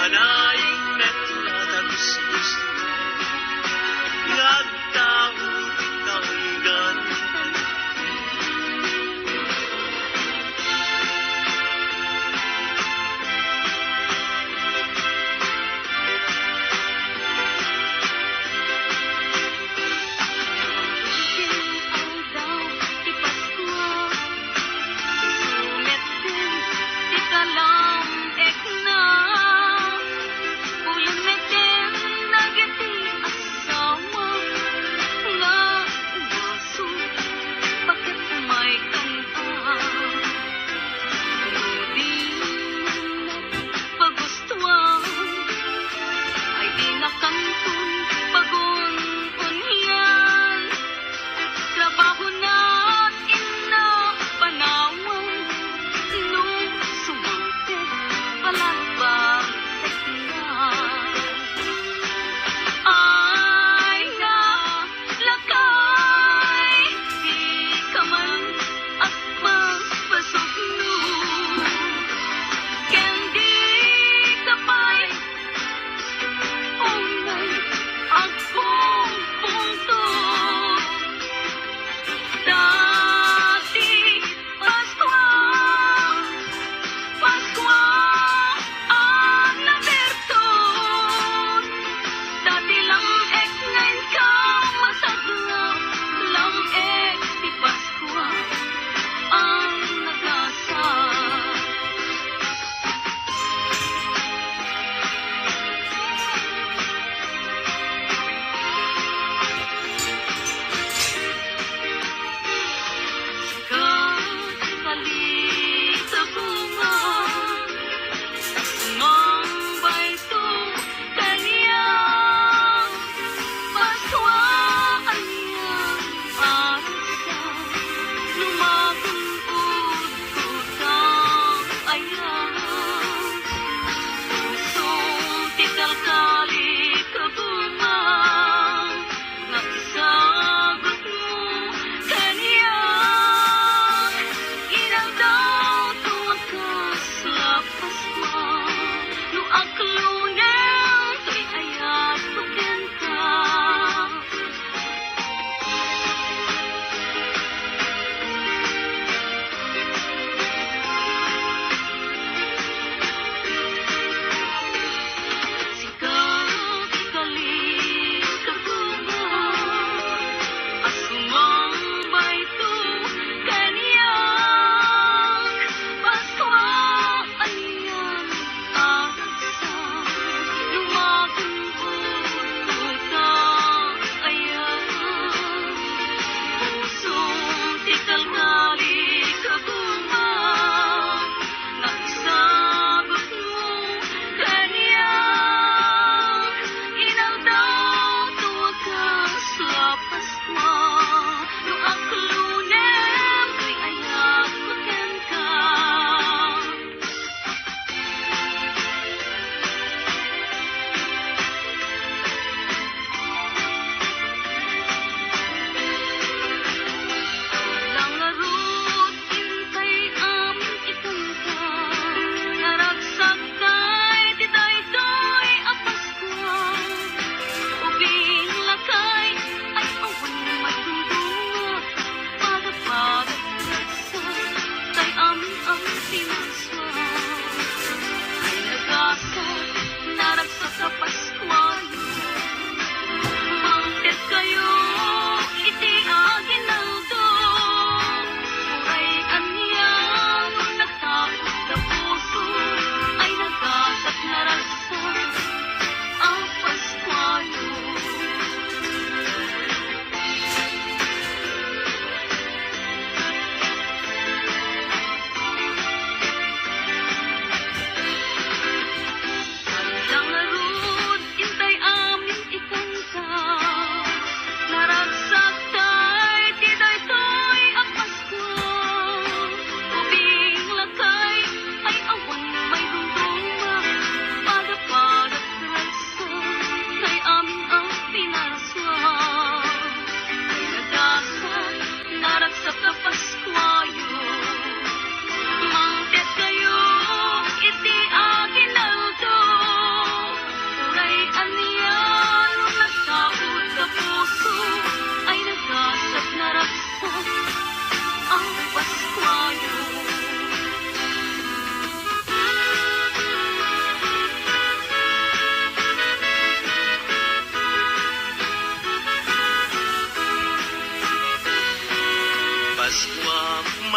Panaing metladagusgus Yagtao tanggan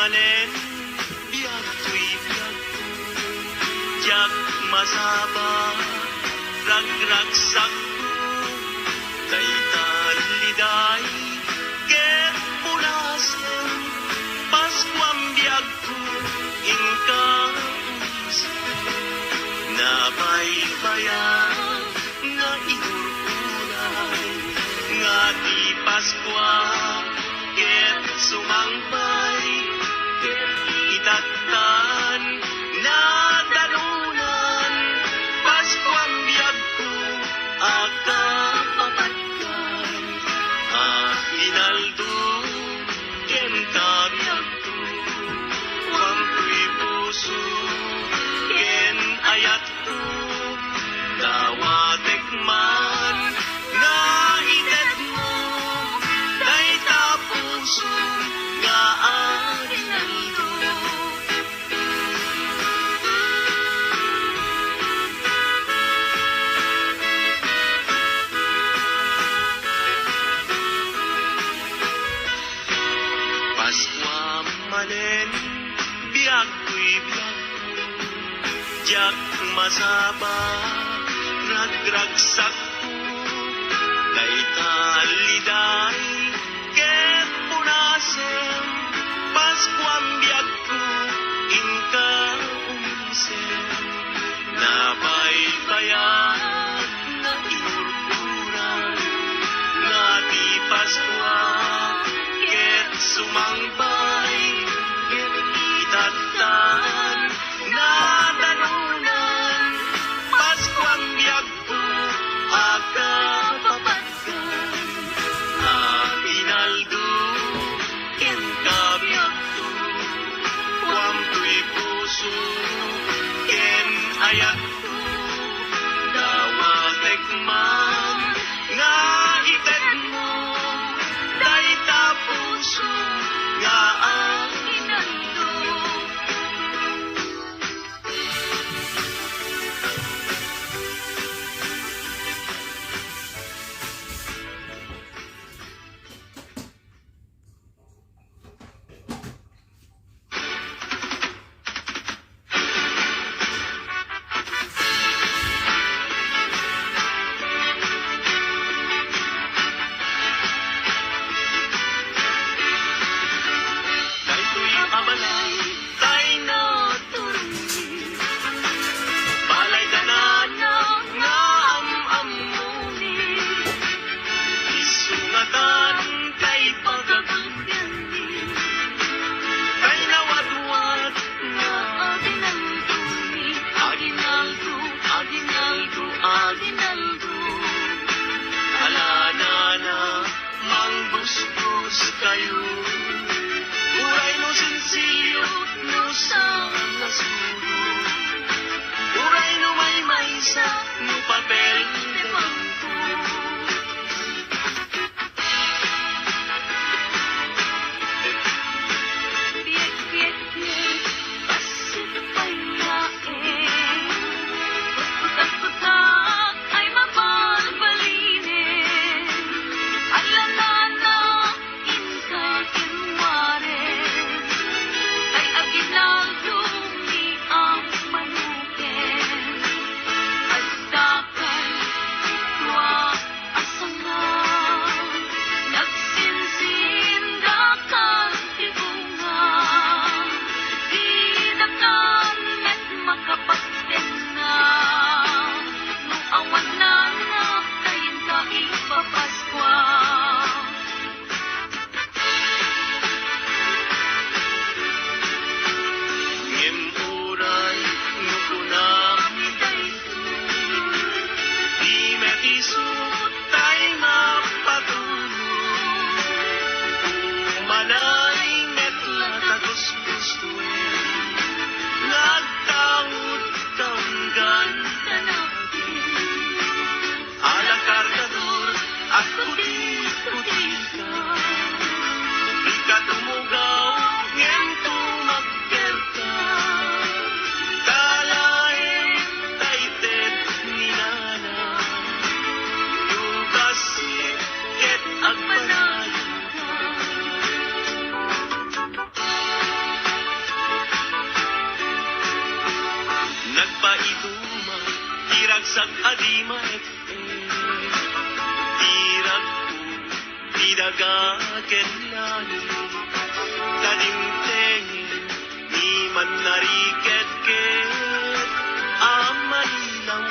manen biag tuy biag jak masaba ragragsak daytan liday ket punasen paskwam biag ko inka nabaybayan nga inururay nga di Paskwa ket sumangpay ket itattan na danunan Paskwang biyag ko akapapatkan hinaldo ken kabiyag ko wampuy puso ken ayat ko dawatek man na itet mo day tapuso nga arinaldo Paskwa manen biag ko'y biag jak masaba ragragsak ko daytan liday ket punasen Paskwang biag ko inka umisen nabaybayan nga inurturan nga di Paskwa ket sumangpay ket itattan na danunan Paskwang biag ko akapapatkan hinaldo ken kabiyag ko wampuy puso ken ayat ko dawatek man nga ited mo day tapuso nga arinaldo daytoy abalay tay naturungi balay danana nga amamuni isungatan kay pagagandani kay nawadwad nga aginalduni aginaldo aginaldo aginaldo alanana mangbusbus kayo uray no sensilyo no sang nasulo uray no may maysa no papel de bangko biek biek biek pasit payain putak-putak ay mabalbalinin alanana inka kinwarin ay aginaldo ni ang manukin basta itumang tiragsak adimat tirag ko tidagaken lani kadimtengen ni man nariketket amanilaw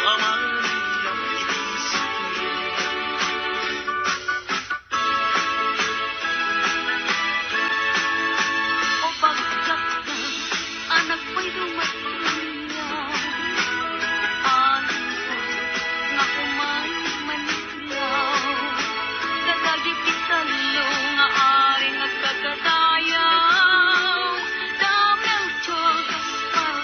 ibisip O bagkat na, anak ko'y dumatingaw. Alam ko, nga kumay manilaw. Dadagi pitalo, nga aring agkagadayaw. Damel tiyog aspal,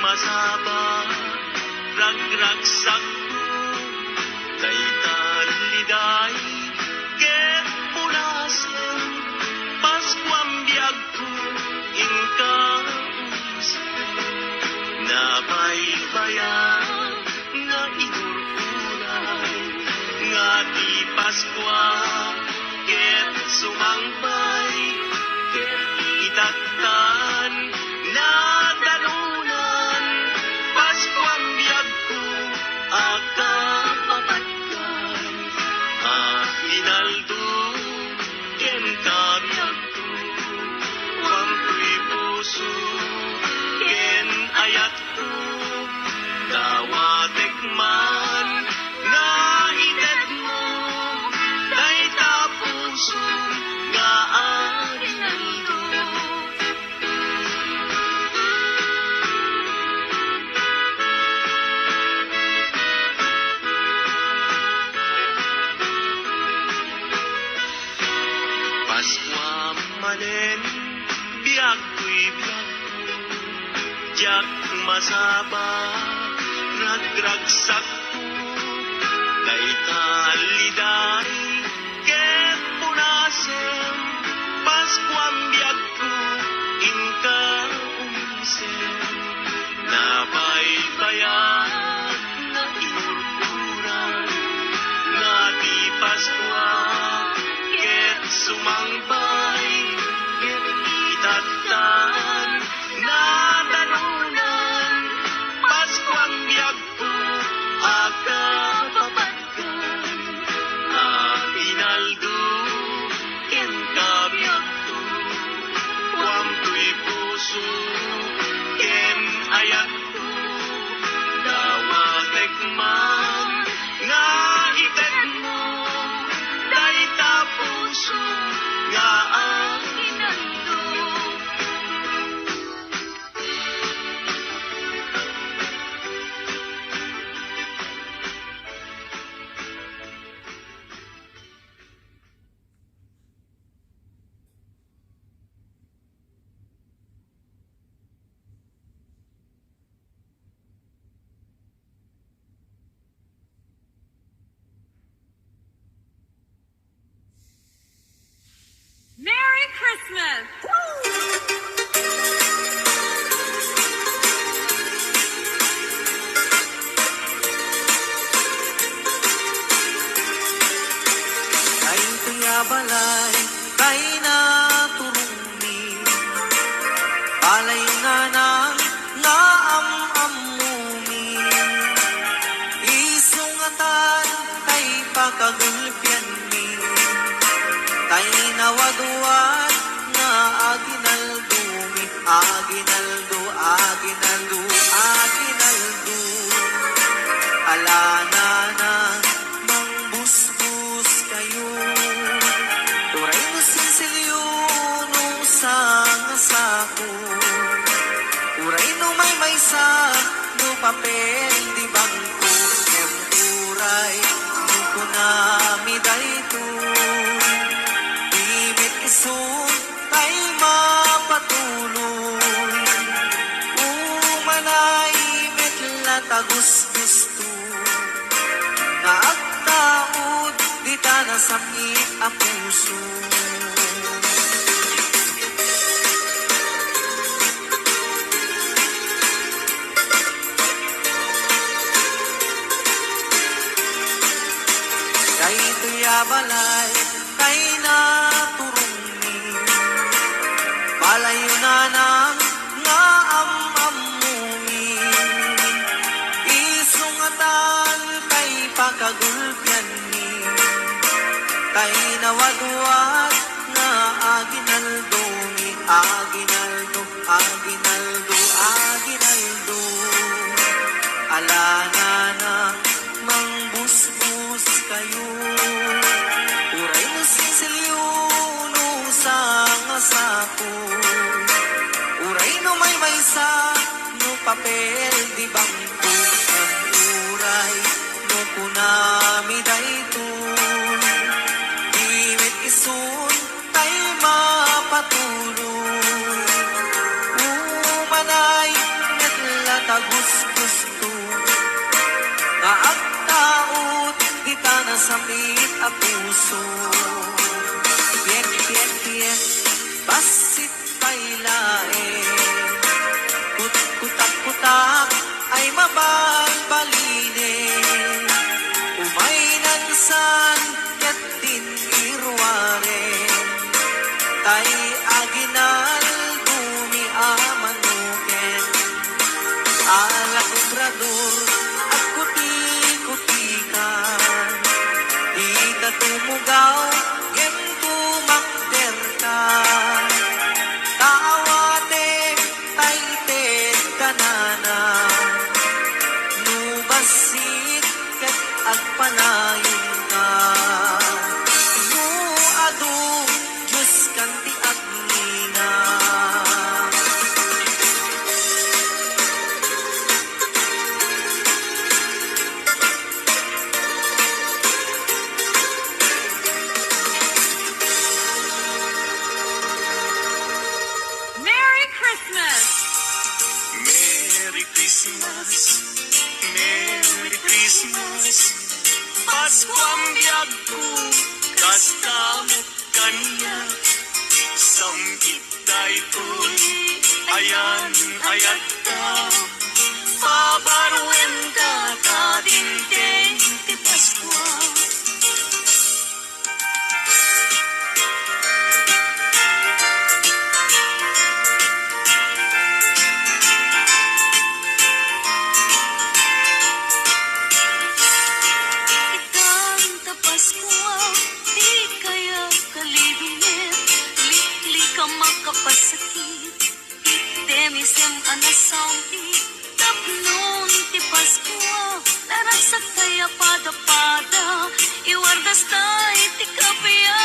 masaba ragragsak daytan liday ket punasen Paskuam biag ko inka nabaybayan nga inurulay nga di Paskwa ket sumangpay ket itaktan na dalunan Paskuam biag ko akapapatkan inaldo ken kabiag ko wampuy puso ken ayat ko dawatek man na itet mo day tapuso nga arinaldo Paskwa manen biag ko'y biag jak masaba ragragsak ko daytan liday ket punasen Paskuam biag ko inka umisen nabaybayan na inurturan nga di Paskwa ket sumangpay ket itattan na dalunan Paskuang biag ko akapapatkan inaldo ken kabiag ko wampuy puso ken ayat ko dawatek man nga itet mo day tapuso nga arinaldo Merry Christmas! Kay tuyabalay, kay naturumi, palay na nang naamamumi, isungatan kay pakagulpyan mi, kay nawaduan na aginaldumi, aginaldo, aginaldo, aginaldo, alana na mangbusbus kayo, turay mo sinsilyo nung sangasako, turay no may sa no papel di bangko, turay no kunami dayto, imit isun tay mapatuloy, umanay imit latagos gusto, nga agtaod di ta nasakit a puso. Kay tuyabalay, kay naturumi, palayo na nang nga amamumi, isungatan kay pakagulpyan mi, kay nawaduat na aginaldo mi, aginaldo, aginaldo, aginaldo, alana na mangbusbus kayo, uray no sinsilyo no sangasako, uray no may sa no papel di bangko, ang uray no kunami dayto, imit isun tay mapatuloy, umanay met latag gusto nga agtaot kita na samit a puso. Yek, yek, yek, basit pailain, kutak-kutak ay mabalbalinin, umay nansan ket din irwaren, tay aginal bumi amanuken, alak obrador at kuti-kutikan, di ka tumugaw, gem tumakder ka, kaawate tay ted kanana, nubasit ket agpanayon ka, nu adu Diyos kanti agnina. Merry Christmas! Merry Christmas, Merry Christmas. Pasko ang biyag ko, kastamot kanya. Samgit tayo tuli, ayan, ayat ka. Pabaruin ka, kadingding ti Pasko. Itang Paskwa, di kaya kalibingit, likli ka makapasakit, itemisem anasampi, tapnon ti Paskwa, laragsak kaya pada-pada, iwardas tay ti kapya,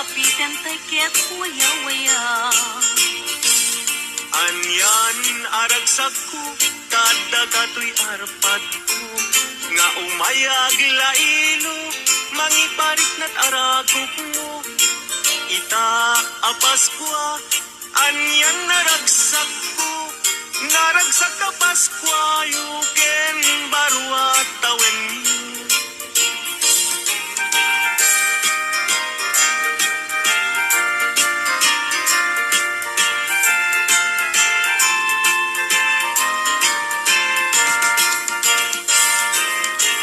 apiten tay ket waya-waya. Anyan aragsak ko, kada kato'y arpat ko. Nga umayag lailo, mangiparit na't aragop mo. Ita a Paskwa, anyan naragsak ko. Naragsak ka Paskwa, yuken barwat tawen mo.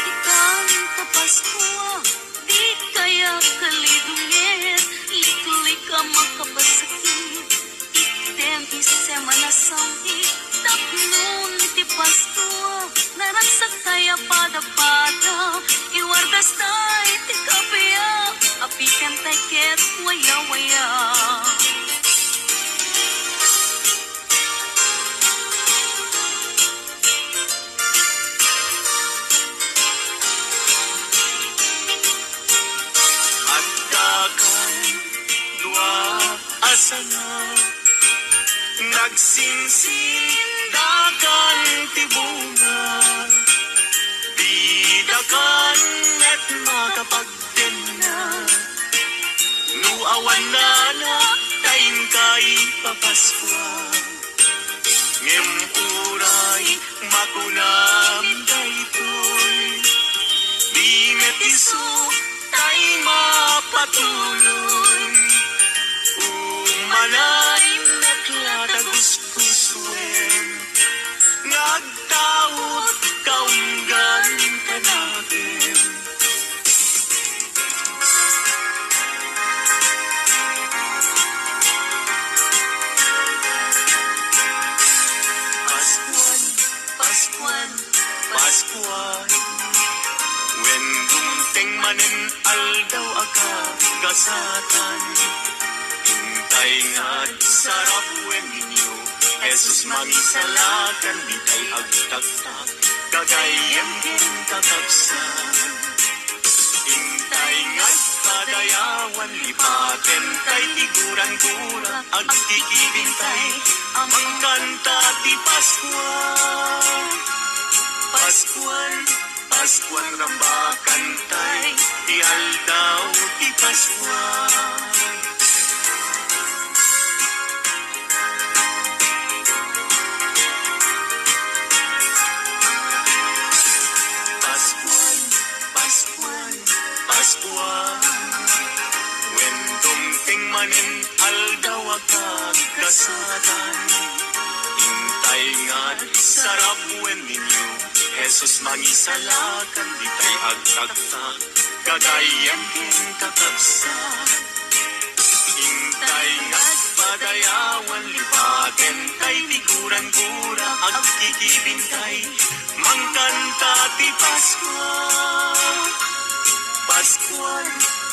Itang Paskwa, di kaya kalidungit, likli ka makapasakit, item isem anasampi, tapnon ti Paskwa, naragsak kaya pada-pada, iwardas tay ti kapya, apikan tay ket waya-waya. At dakan, dua asana, nagsinsin dakan tibungan, di dakan at makapagdena, nuawan na na tayin kay Papaskwa, ngem uray makunam daytoy, di metiso tay mapatuloy, umalay naglatagus-kuswen, nagtawot kaunggan ka natin. Paskuan, Paskuan, Paskuan, when dumteng manen aldaw aka gasatan, hintay nga sarap when ninyo, Jesus mangisalakan, bitay agtaktak, kagayem din kakapsan. Hintay nga padayawan, lipaten tay tiguran-gura, agtikibintay, amang kanta ti Paskwa. Paskuan, Paskuan rambakan tay, ti aldaw ti Paskwa. sarap when ninyo Jesus mangisalakan di tay agtagtag kagayan king kakabsat intay ngat padayawan lipaten tay tiguran-gura agkikibintay mangkanta ti Paskwa Paskuan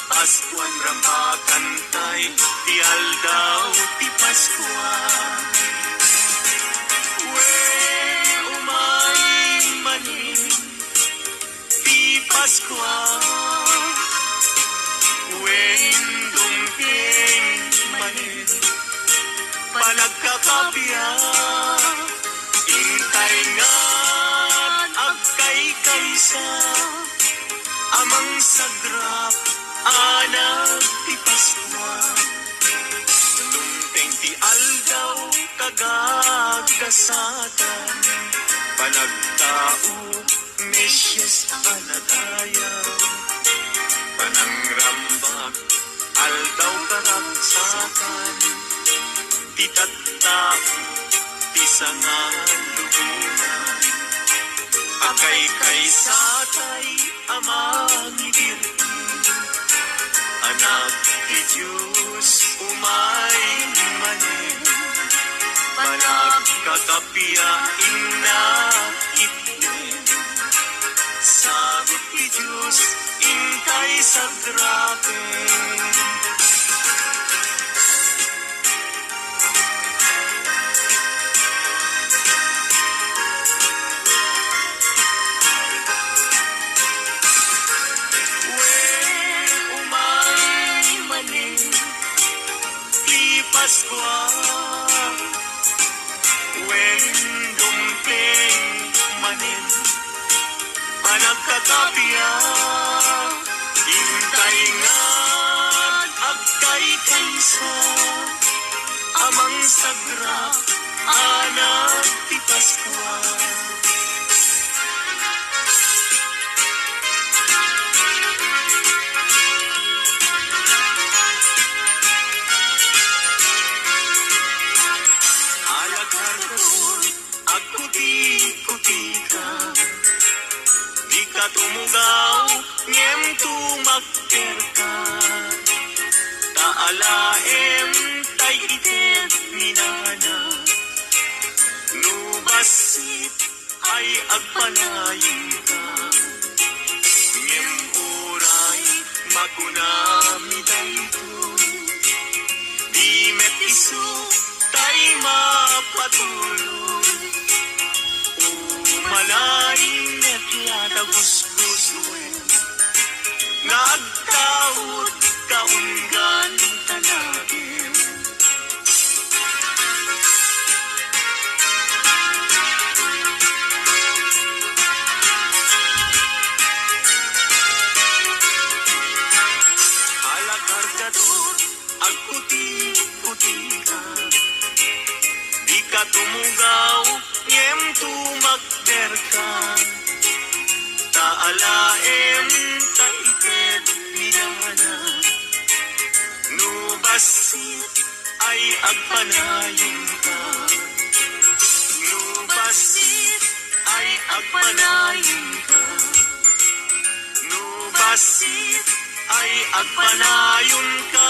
Paskuan rampakan tay ti aldaw ti Paskwa Paskwa Wen dumping manin Panagkakapya Intay nga agkay kaysa Amang sagrap Anak ti Paskwa Dumping ti aldaw Kagagkasatan Panagtao Mesyes anadayaw Panangrambak Aldaw karagsakan Titattao Tisangan lubunan Akay kay satay Amang ibirtin Anak ti Diyos Umay manen Panagkakapya Inna itnen Sagot ni Diyos, intay sa grabe. Umay manin, di Paskwa. Dumpling manin, panagkakapya intay nga agkay kaysa amang sagra anak ti Paskwa alakar kasun agkuti-kuti ka tumugaw, ngem tumakter ka. Taalaem tay itet minana. Nubasit ay agpanayin ka. Ngem uray makunami daytoy. Di met isu tay mapatuloy. Umalain at latagos-gusuin nagtaod kaunggan tanagin alakar ka doon agputi-puti ka di ka tumugaw ngem tumakder ka taalaem taited minana nubasit ay agpanayin ka nubasit ay agpanayin ka nubasit ay agpanayon ka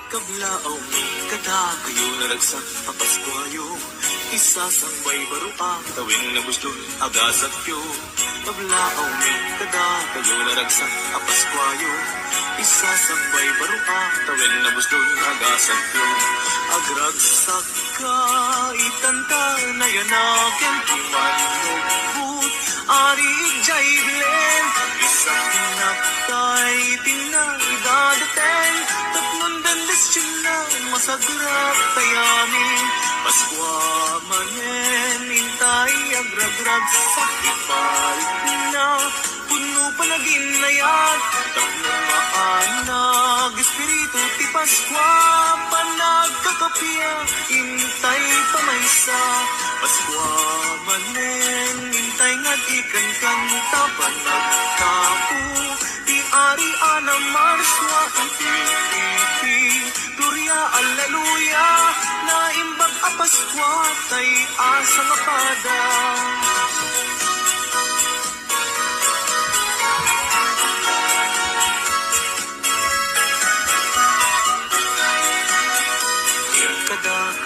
Kablaaw mi kada kayo naragsak papaskwayo isasambay baruang tawin na gustong agasat yo Kablaaw mi kada kayo naragsak papaskwayo isasambay baruang tawin na gustong agasat yo agragsak ka itanta na yanakin tumanubut ari jaiblen isang tinaptay tinay dadaten masagrap tayamin. Paskwa manen, intay agragrag sa ipalit na. Puno panaginayat, tatlong maanag, espiritu ti Paskwa, panagkakapya, intay pamaysa. Paskwa manen, intay nga ikan kanta, panagkapu, ti ari ana marswa, iti, gloria, alleluia, naimbag a Paskwa, tay asa nga pada.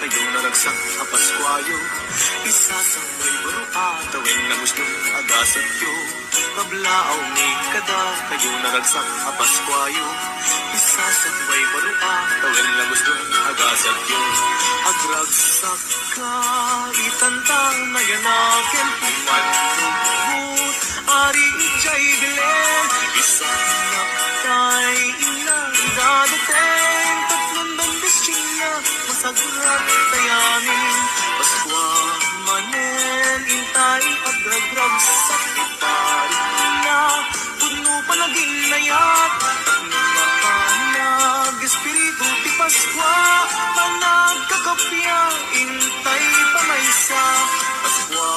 Kayo naragsak a Paskwayo, isasambay baro atawin na gusto agasat yo. Kablaaw ni kada kayo naragsak a Paskwayo, isasambay baro atawin na gusto agasat yo. Agragsak ka, itantang na yanakin, pumanubot, ari ijay bilen, isanak tay ilang dadating, tatlong bendisyon niya, masagrap tayamin. Paskwa manen, intay agragrag sa iparit na. Puno panaginayat, mapanag, espiritu ti Paskwa, panagkakapya, intay pamaysa. Paskwa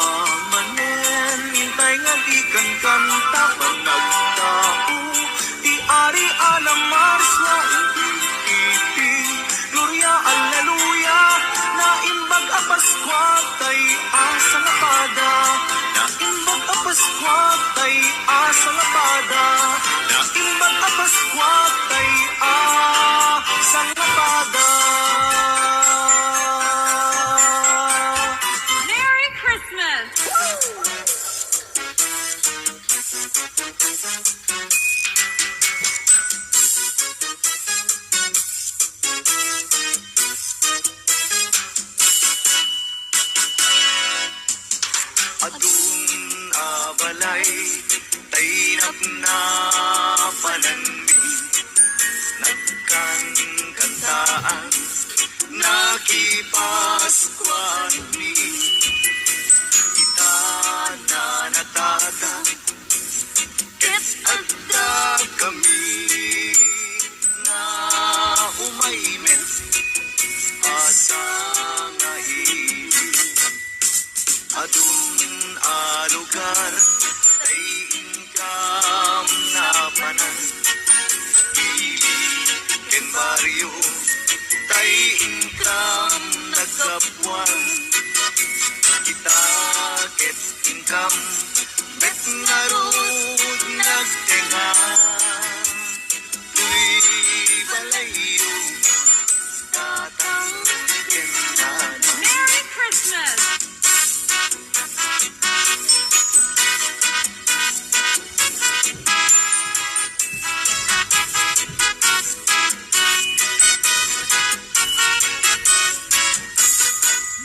manen, intay nga ikan kanta, panagtao, ti ari alam marswa, iti, gloria, alleluia, naimbag a Paskwa, tay asa nga pada. Naimbag a Paskwa, tay asa nga pada. Naimbag a Paskwa, tay asa nga pada. Merry Christmas! Adun abalay, tainap na pananmi, nagkankantaan, nakipaskwan mi, kita na natata, ket agda kami, na umaymet, asa nga adun a lugar, tay incam na panan, ili ken baryo, tay incam nagkapuan, kita ket incam, bet ngarod nagtenga, tuy balayo, tatang kenana. Merry Christmas!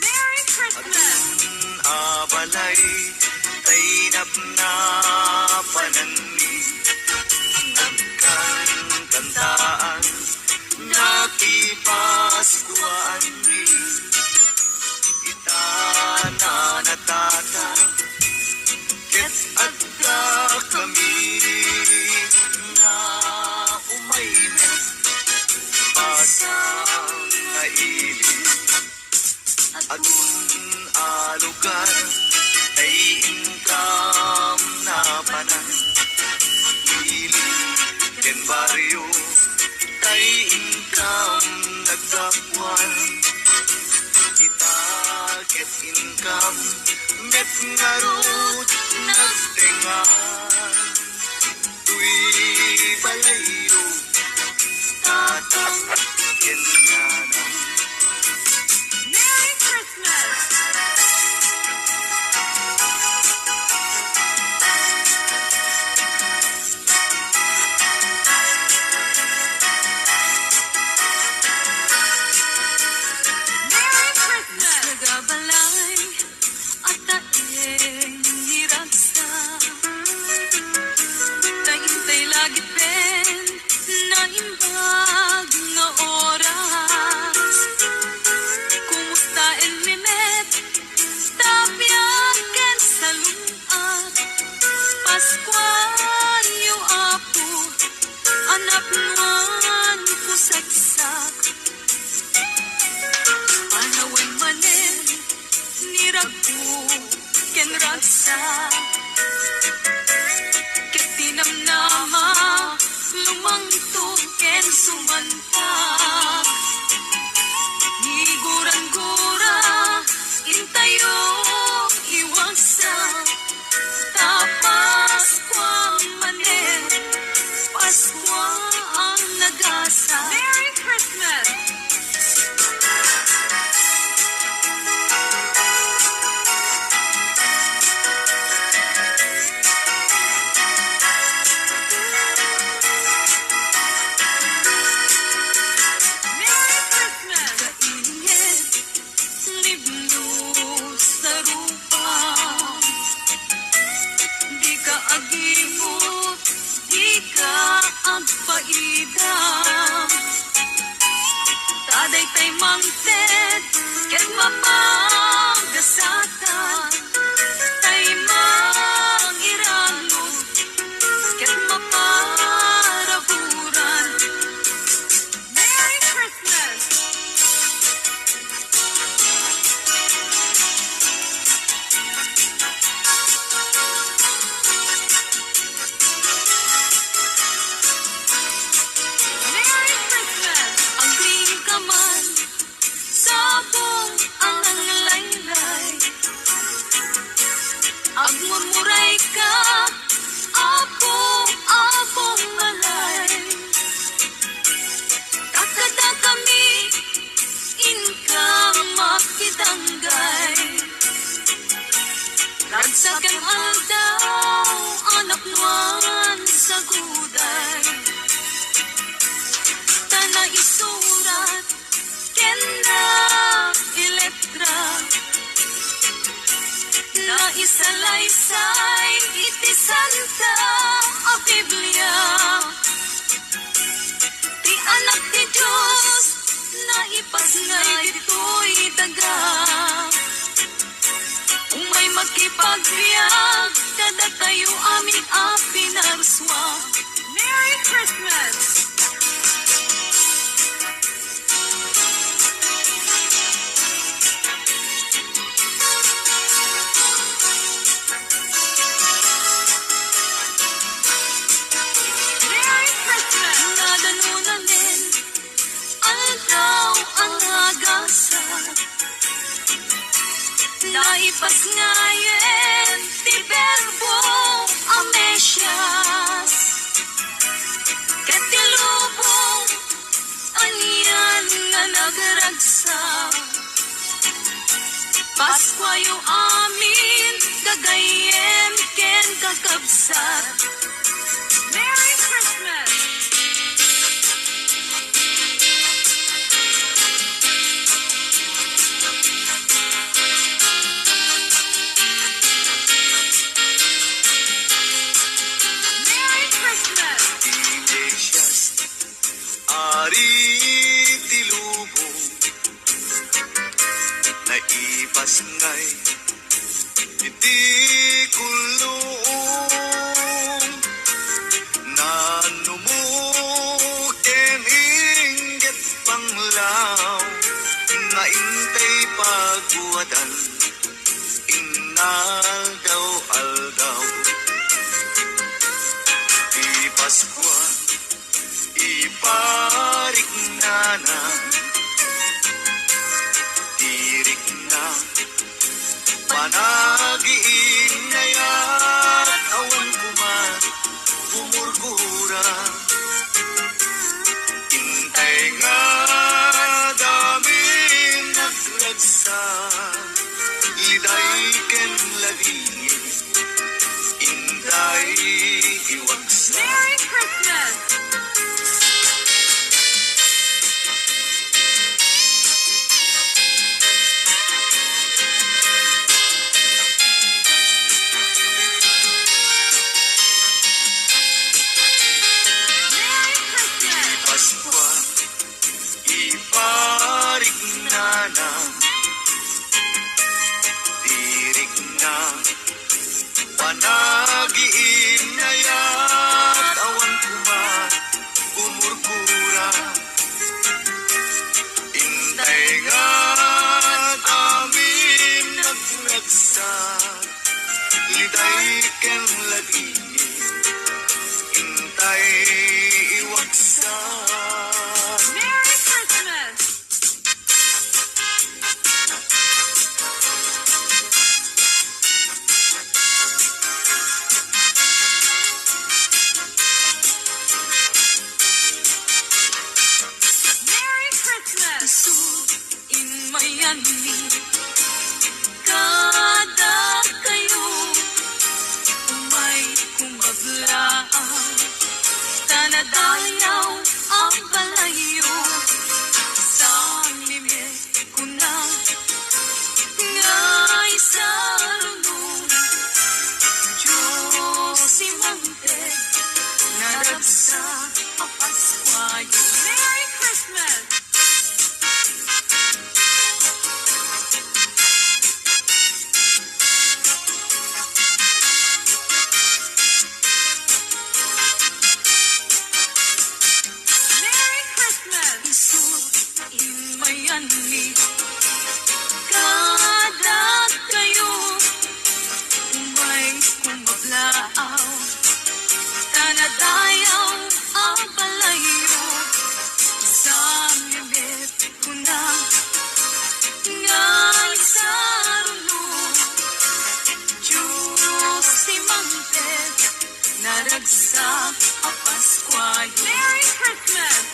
Merry Christmas! Abalay, tainap na pananmi, nagkankantaan, nakipaskwan mi, ita na natata, ket agda kami, na umaymet, pasang naili. Adun a lugar, ay incam na panan, ili ken baryo, tay incam nagdapuan, kita ket incam, met ngarut nagtengan, tuy balayo, tatang kenana. Merry Christmas! Merry Christmas! Nagabalay at taing hiragsa, taintay lagi pen, sumantak. Higuran-gura, intayo, iwasak. Tapas kwa manen, Paskwa ang nagasa. Merry Christmas! Merry Christmas! Kainit, libnos na rupa. Di ka agimot, di ka agpaidam. Taday tay mangted, ket mapagdasatan. Tay mangirangot, ket maparaburan. Merry Christmas! Merry Christmas! Ang green ka man, sabong ang laylay. Ang murmuray ka, apong malay. Kakada kami, inka makitanggay. Ragsakan aldaw, anak nuan sa guday. Tana isurat, kena iletra. Na isalaysay, iti santa a Biblia. Ti anak ti Diyos, na ipasngay dito'y daga. Umay magkipagbiyak, kada tayo aming apinarswa. Merry Christmas! Merry Christmas! Nadanunanin, aldaw ang agasa. Naipasngayen, ti verbo ang mesyas. Ket ti lubong, anyan nga nagragsak. Paskwa yu amin, gagayem ken kakabsat. Merry Christmas! Merry Christmas! Iglesias, ari tilubong, naipasngay, iti kulong, nanumuken inggit panglaw, naintay pagwadan, inaldaw-aldaw. Paskwa, iparik na tirik na, panagiin na yan. ani kada kayo umay kumablaan tanadayaw ang balayo sa limit ko na ngay sa runong Diyos si Mante naragsa ang Paskwayo. Merry Christmas! Merry Christmas! Isut imayani kada kayo umay kumablaaw tanadayaw ang balayo sa limit ko na ngay sa runong Diyos si Mante naragsak ang Paskwayo. Merry Christmas!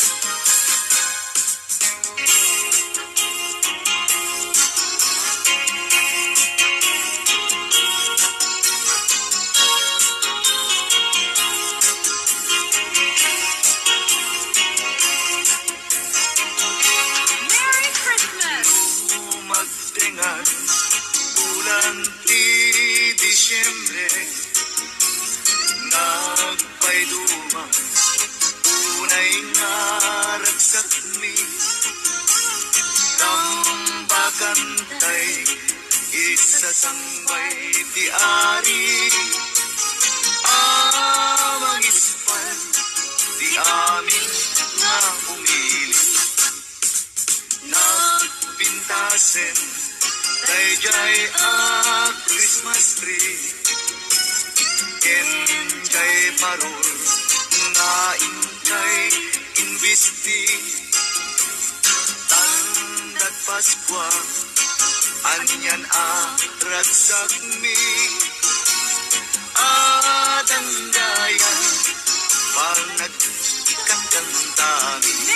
Merry Christmas! Magtingan, bulan ti Disyembre, nagpayduman, unay nga ragsak mi, tambakan tay, isasangbay ti ari, amang ispal, di amin nga umili. Nagpintasen, dayjay a Christmas tree. Ken jay parol, nga inkay inbisti. Tandat Paskwa, anyan a ragsak mi. Adang dayan, pag nagkantantami.